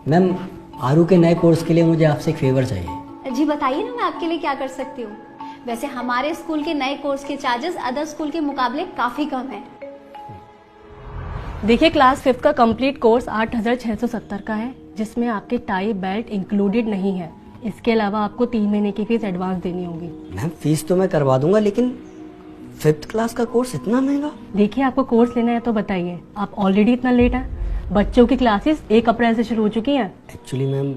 Ma'am, आरू के नए course के लिए मुझे आपसे एक फेवर चाहिए। जी बताइए ना, मैं आपके लिए क्या कर सकती हूँ। वैसे हमारे स्कूल के नए कोर्स के चार्जेस अदर स्कूल के मुकाबले काफी कम है। देखिए, क्लास 5 का कंप्लीट कोर्स 8,670 का है, जिसमें आपके टाई बेल्ट इंक्लूडेड नहीं है। इसके अलावा आपको 3 महीने की फीस एडवांस देनी होगी। मैम, फीस तो मैं करवा दूंगा, लेकिन 5th क्लास का कोर्स इतना महंगा? देखिए, आपको कोर्स लेना है तो बताइए। आप ऑलरेडी इतना लेट हैं। बच्चों की क्लासेस 1 अप्रैल से शुरू हो चुकी हैं। एक्चुअली मैम,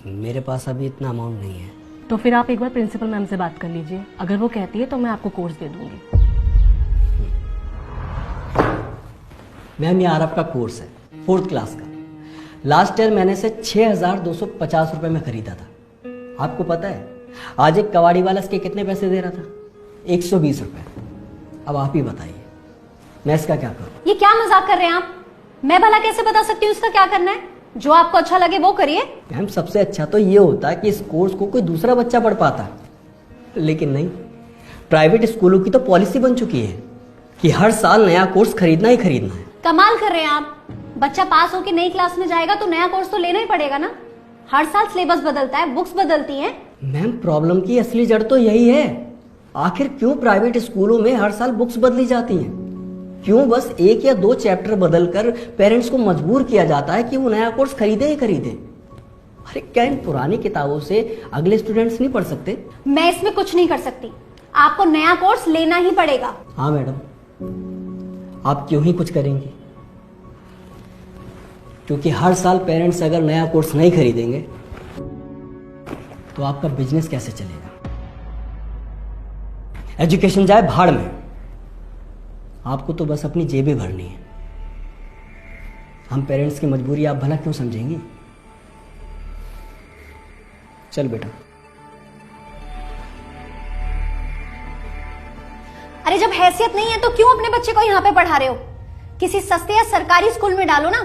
मेरे पास अभी इतना अमाउंट नहीं है। तो फिर आप एक बार प्रिंसिपल मैम से बात कर लीजिए। अगर वो कहती है तो मैं आपको कोर्स दे दूंगी। मैम, ये आरब का कोर्स है 4th क्लास का। लास्ट ईयर मैंने से 6,250 रुपए में खरीदा था। आपको पता है आज एक कबाड़ी वाला इसके कितने पैसे दे रहा था? 120 रुपए। अब आप ही बताइए, मैं इसका क्या करूं? ये क्या मजाक कर रहे हैं आप? मैं भला कैसे बता सकती हूँ इसका क्या करना है? जो आपको अच्छा लगे वो करिए। मैम, सबसे अच्छा तो ये होता है कि इस कोर्स को कोई दूसरा बच्चा पढ़ पाता, लेकिन नहीं। प्राइवेट स्कूलों की तो पॉलिसी बन चुकी है कि हर साल नया कोर्स खरीदना ही खरीदना है। कमाल कर रहे हैं आप। बच्चा पास होकर नई क्लास में जाएगा तो नया कोर्स तो लेना ही पड़ेगा ना। हर साल सिलेबस बदलता है, बुक्स बदलती हैं। मैम, प्रॉब्लम की असली जड़ तो यही है। आखिर क्यों प्राइवेट स्कूलों में हर साल बुक्स बदली जाती हैं? क्यों बस 1 या 2 चैप्टर बदलकर पेरेंट्स को मजबूर किया जाता है कि वो नया कोर्स खरीदे ही खरीदे? अरे क्या इन पुरानी किताबों से अगले स्टूडेंट्स नहीं पढ़ सकते? मैं इसमें कुछ नहीं कर सकती। आपको नया कोर्स लेना ही पड़ेगा। हाँ मैडम, आप क्यों ही कुछ करेंगी? क्योंकि हर साल पेरेंट्स अगर नया कोर्स नहीं खरीदेंगे तो आपका बिजनेस कैसे चलेगा? एजुकेशन जाए भाड़ में। आपको तो बस अपनी जेबें भरनी है। हम पेरेंट्स की मजबूरी आप भला क्यों समझेंगी? चल बेटा। अरे जब हैसियत नहीं है तो क्यों अपने बच्चे को यहाँ पे पढ़ा रहे हो? किसी सस्ते या सरकारी स्कूल में डालो ना।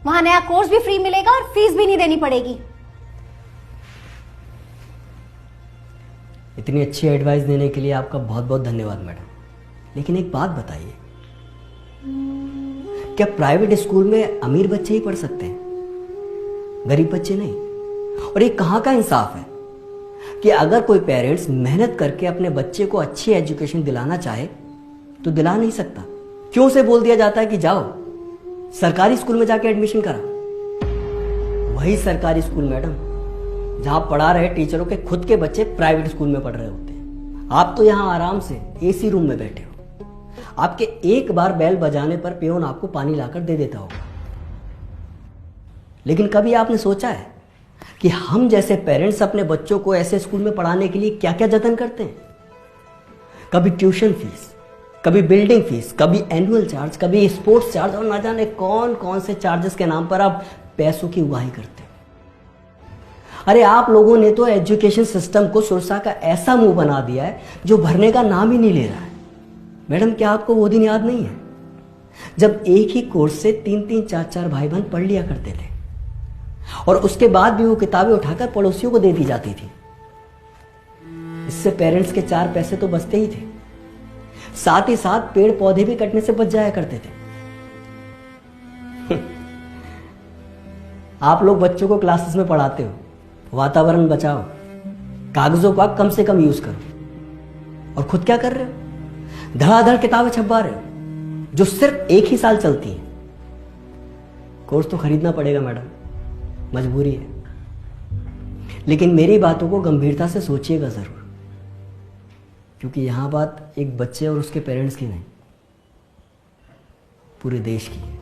वहां नया कोर्स भी फ्री मिलेगा और फीस भी नहीं देनी पड़ेगी। इतनी अच्छी एडवाइस देने के लिए आपका बहुत बहुत धन्यवाद मैडम। लेकिन एक बात बताइए, क्या प्राइवेट स्कूल में अमीर बच्चे ही पढ़ सकते हैं, गरीब बच्चे नहीं? और ये कहां का इंसाफ है कि अगर कोई पेरेंट्स मेहनत करके अपने बच्चे को अच्छी एजुकेशन दिलाना चाहे तो दिला नहीं सकता? क्यों से बोल दिया जाता है कि जाओ सरकारी स्कूल में जाके एडमिशन करा? वही सरकारी स्कूल मैडम जहां पढ़ा रहे टीचरों के खुद के बच्चे प्राइवेट स्कूल में पढ़ रहे होते हैं। आप तो यहां आराम से एसी रूम में बैठे हो। आपके एक बार बेल बजाने पर पियोन आपको पानी लाकर दे देता होगा। लेकिन कभी आपने सोचा है कि हम जैसे पेरेंट्स अपने बच्चों को ऐसे स्कूल में पढ़ाने के लिए क्या क्या जतन करते हैं? कभी ट्यूशन फीस, कभी बिल्डिंग फीस, कभी एनुअल चार्ज, कभी स्पोर्ट्स चार्ज, और ना जाने कौन कौन से चार्जेस के नाम पर आप पैसों की उगाही करते हो। अरे आप लोगों ने तो एजुकेशन सिस्टम को सुरसा का ऐसा मुंह बना दिया है जो भरने का नाम ही नहीं ले रहा है। मैडम, क्या आपको वो दिन याद नहीं है जब एक ही कोर्स से 3-3, 4-4 भाई बहन पढ़ लिया करते थे और उसके बाद भी वो किताबें उठाकर पड़ोसियों को दे दी जाती थी? इससे पेरेंट्स के 4 पैसे तो बचते ही थे, साथ ही साथ पेड़ पौधे भी कटने से बच जाया करते थे। आप लोग बच्चों को क्लासेस में पढ़ाते हो वातावरण बचाओ, कागजों का कम से कम यूज करो, और खुद क्या कर रहे हो? धड़ाधड़ किताबें छपवा रहे हो जो सिर्फ 1 ही साल चलती है। कोर्स तो खरीदना पड़ेगा मैडम, मजबूरी है। लेकिन मेरी बातों को गंभीरता से सोचिएगा जरूर, क्योंकि यहां बात एक बच्चे और उसके पेरेंट्स की नहीं, पूरे देश की है।